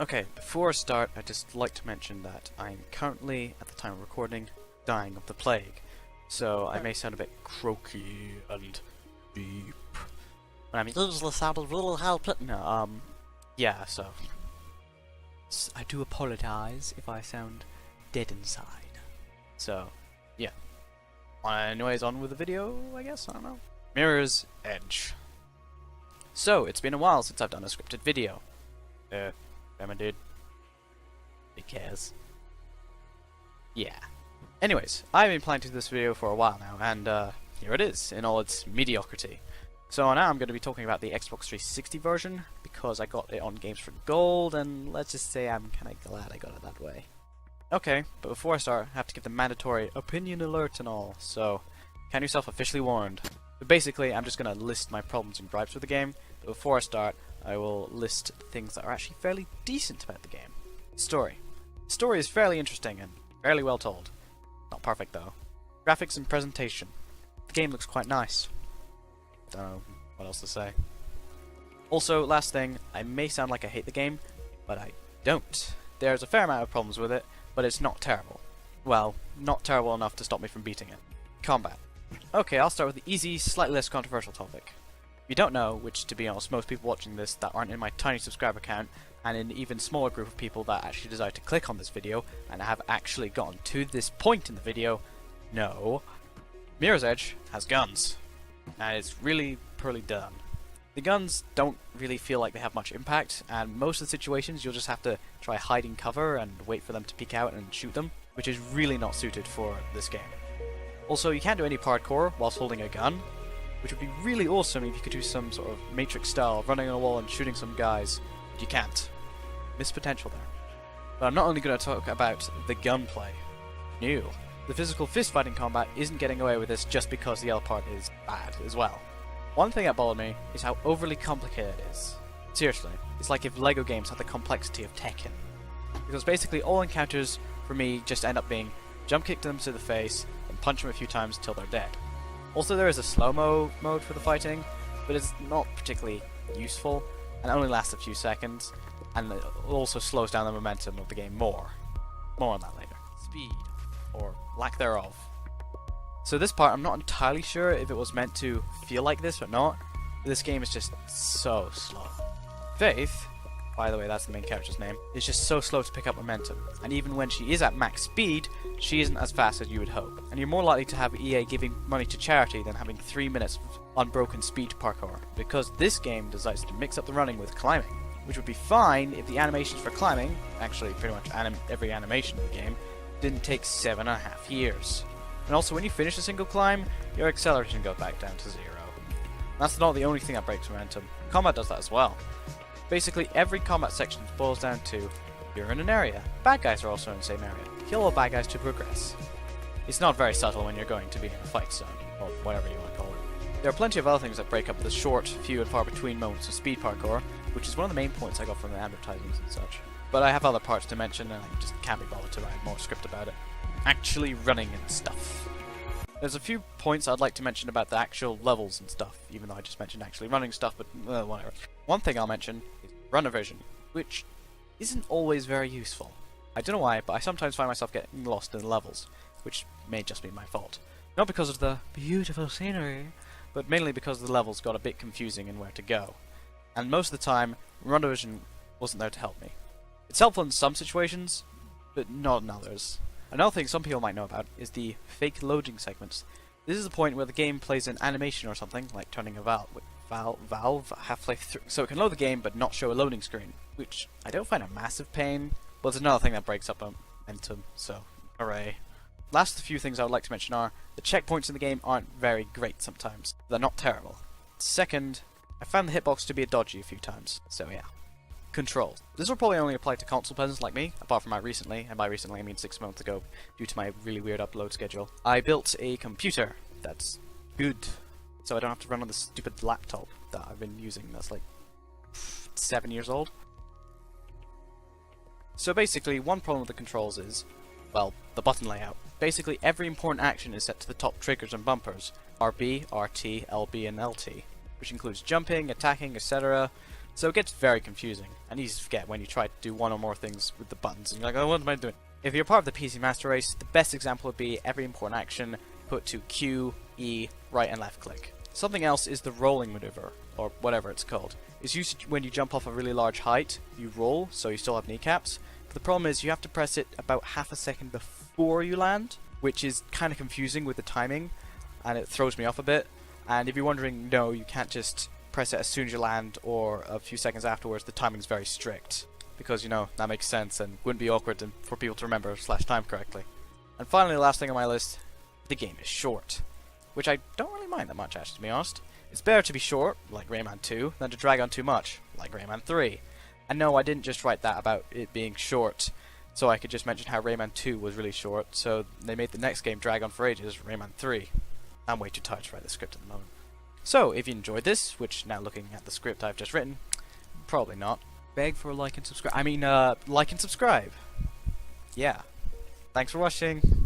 Okay, before I start, I'd just like to mention that I'm currently, at the time of recording, dying of the plague. So I may sound a bit croaky and deep. And I'm usually sounding really helpless. No, yeah, so I do apologize if I sound dead inside. So, yeah. Anyways, on with the video, I guess? I don't know. Mirror's Edge. So, it's been a while since I've done a scripted video. Remember, dude? Who cares? Yeah. Anyways, I've been planning to do this video for a while now, and here it is, in all its mediocrity. So now I'm going to be talking about the Xbox 360 version, because I got it on Games for Gold, and let's just say I'm kind of glad I got it that way. Okay, but before I start, I have to give the mandatory opinion alert and all, so count yourself officially warned. But basically, I'm just going to list my problems and gripes with the game, but before I start, I will list things that are actually fairly decent about the game. Story. The story is fairly interesting and fairly well told. Not perfect though. Graphics and presentation. The game looks quite nice. Don't know what else to say. Also, last thing, I may sound like I hate the game, but I don't. There's a fair amount of problems with it, but it's not terrible. Well, not terrible enough to stop me from beating it. Combat. Okay, I'll start with the easy, slightly less controversial topic. If you don't know, which to be honest, most people watching this that aren't in my tiny subscriber count, and an even smaller group of people that actually decide to click on this video, and have actually gotten to this point in the video, know, Mirror's Edge has guns. And it's really poorly done. The guns don't really feel like they have much impact, and most of the situations you'll just have to try hiding cover and wait for them to peek out and shoot them, which is really not suited for this game. Also, you can't do any parkour whilst holding a gun, which would be really awesome if you could do some sort of Matrix style, running on a wall and shooting some guys. But you can't. Missed potential there. But I'm not only going to talk about the gunplay. No. The physical fist-fighting combat isn't getting away with this just because the other part is bad as well. One thing that bothered me is how overly complicated it is. Seriously, it's like if LEGO games had the complexity of Tekken. Because basically all encounters for me just end up being jump kick them to the face and punch them a few times until they're dead. Also, there is a slow-mo mode for the fighting, but it's not particularly useful, and only lasts a few seconds, and it also slows down the momentum of the game more. More on that later. Speed, or lack thereof. So this part, I'm not entirely sure if it was meant to feel like this or not, but this game is just so slow. Faith, by the way, that's the main character's name, is just so slow to pick up momentum, and even when she is at max speed, she isn't as fast as you would hope. And you're more likely to have EA giving money to charity than having 3 minutes of unbroken speed parkour, because this game decides to mix up the running with climbing, which would be fine if the animations for climbing, actually pretty much every animation in the game, didn't take 7.5 years. And also when you finish a single climb, your acceleration goes back down to 0. That's not the only thing that breaks momentum. Combat does that as well. Basically, every combat section boils down to, you're in an area. Bad guys are also in the same area. Kill all bad guys to progress. It's not very subtle when you're going to be in a fight zone, or whatever you want to call it. There are plenty of other things that break up the short, few and far between moments of speed parkour, which is one of the main points I got from the advertisements and such. But I have other parts to mention, and I just can't be bothered to write more script about it. Actually running and stuff. There's a few points I'd like to mention about the actual levels and stuff, even though I just mentioned actually running stuff, but whatever. One thing I'll mention is runner vision, which isn't always very useful. I don't know why, but I sometimes find myself getting lost in the levels, which may just be my fault. Not because of the beautiful scenery, but mainly because the levels got a bit confusing in where to go. And most of the time, runner vision wasn't there to help me. It's helpful in some situations, but not in others. Another thing some people might know about is the fake loading segments. This is the point where the game plays an animation or something, like turning a valve halfway through, so it can load the game but not show a loading screen, which I don't find a massive pain, but it's another thing that breaks up momentum, so hooray. Last few things I would like to mention are, the checkpoints in the game aren't very great sometimes. They're not terrible. Second, I found the hitbox to be dodgy a few times, so yeah. Controls. This will probably only apply to console peasants like me, apart from my recently, and by recently I mean 6 months ago, due to my really weird upload schedule. I built a computer that's good, so I don't have to run on this stupid laptop that I've been using that's like 7 years old. So basically, one problem with the controls is, well, the button layout. Basically, every important action is set to the top triggers and bumpers, RB, RT, LB, and LT, which includes jumping, attacking, etc., So it gets very confusing and easy to forget when you try to do one or more things with the buttons and you're like, oh, what am I doing? If you're part of the PC Master Race, the best example would be every important action put to Q, E, right and left click. Something else is the rolling maneuver, or whatever it's called. It's used when you jump off a really large height, you roll, so you still have kneecaps. But the problem is you have to press it about half a second before you land, which is kind of confusing with the timing, and it throws me off a bit. And if you're wondering, no, you can't just press it as soon as you land or a few seconds afterwards. The timing's very strict, because, you know, that makes sense and wouldn't be awkward for people to remember / time correctly. And finally, the last thing on my list, the game is short, which I don't really mind that much, actually, to be honest. It's better to be short, like Rayman 2, than to drag on too much, like Rayman 3. And no, I didn't just write that about it being short, so I could just mention how Rayman 2 was really short, so they made the next game drag on for ages, Rayman 3. I'm way too tired to write the script at the moment. So, if you enjoyed this, which now looking at the script I've just written, probably not, beg for a like and subscribe. Like and subscribe. Yeah. Thanks for watching.